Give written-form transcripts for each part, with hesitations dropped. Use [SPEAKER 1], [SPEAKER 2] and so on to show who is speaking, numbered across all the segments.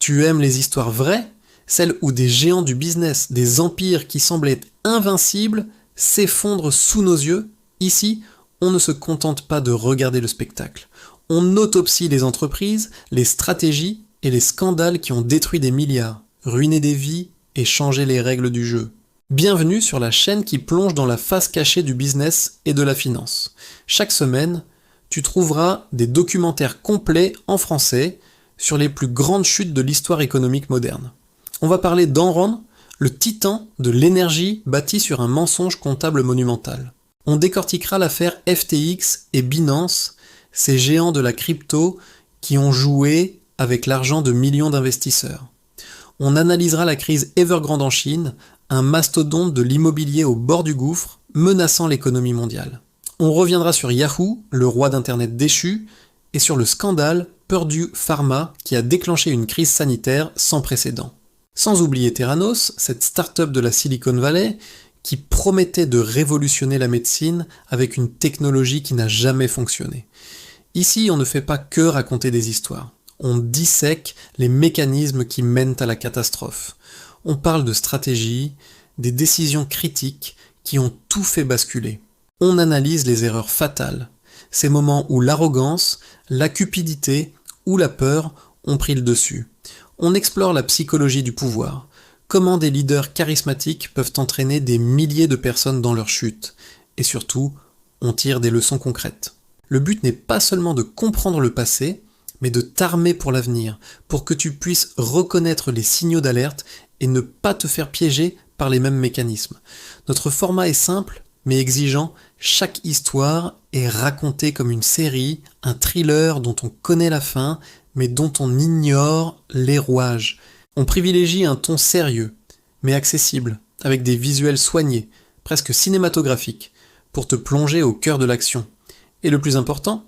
[SPEAKER 1] Tu aimes les histoires vraies, celles où des géants du business, des empires qui semblaient invincibles, s'effondrent sous nos yeux? Ici, on ne se contente pas de regarder le spectacle. On autopsie les entreprises, les stratégies et les scandales qui ont détruit des milliards, ruiné des vies et changé les règles du jeu. Bienvenue sur la chaîne qui plonge dans la face cachée du business et de la finance. Chaque semaine, tu trouveras des documentaires complets en français sur les plus grandes chutes de l'histoire économique moderne. On va parler d'Enron, le titan de l'énergie bâti sur un mensonge comptable monumental. On décortiquera l'affaire FTX et Binance, ces géants de la crypto qui ont joué avec l'argent de millions d'investisseurs. On analysera la crise Evergrande en Chine, un mastodonte de l'immobilier au bord du gouffre, menaçant l'économie mondiale. On reviendra sur Yahoo, le roi d'Internet déchu, et sur le scandale Purdue Pharma qui a déclenché une crise sanitaire sans précédent. Sans oublier Theranos, cette start-up de la Silicon Valley qui promettait de révolutionner la médecine avec une technologie qui n'a jamais fonctionné. Ici, on ne fait pas que raconter des histoires. On dissèque les mécanismes qui mènent à la catastrophe. On parle de stratégie, des décisions critiques qui ont tout fait basculer. On analyse les erreurs fatales, ces moments où l'arrogance, la cupidité ou la peur ont pris le dessus. On explore la psychologie du pouvoir, comment des leaders charismatiques peuvent entraîner des milliers de personnes dans leur chute, et surtout, on tire des leçons concrètes. Le but n'est pas seulement de comprendre le passé, mais de t'armer pour l'avenir, pour que tu puisses reconnaître les signaux d'alerte et ne pas te faire piéger par les mêmes mécanismes. Notre format est simple, mais exigeant. Chaque histoire est racontée comme une série, un thriller dont on connaît la fin, mais dont on ignore les rouages. On privilégie un ton sérieux, mais accessible, avec des visuels soignés, presque cinématographiques, pour te plonger au cœur de l'action. Et le plus important,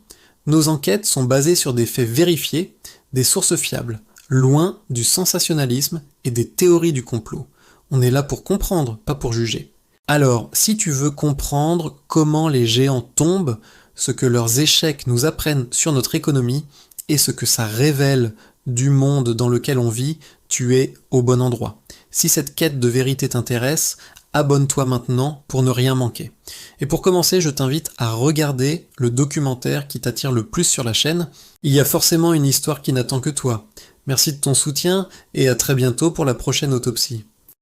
[SPEAKER 1] nos enquêtes sont basées sur des faits vérifiés, des sources fiables, loin du sensationnalisme et des théories du complot. On est là pour comprendre, pas pour juger. Alors, si tu veux comprendre comment les géants tombent, ce que leurs échecs nous apprennent sur notre économie et ce que ça révèle du monde dans lequel on vit, tu es au bon endroit. Si cette quête de vérité t'intéresse, abonne-toi maintenant pour ne rien manquer. Et pour commencer, je t'invite à regarder le documentaire qui t'attire le plus sur la chaîne. Il y a forcément une histoire qui n'attend que toi. Merci de ton soutien et à très bientôt pour la prochaine autopsie.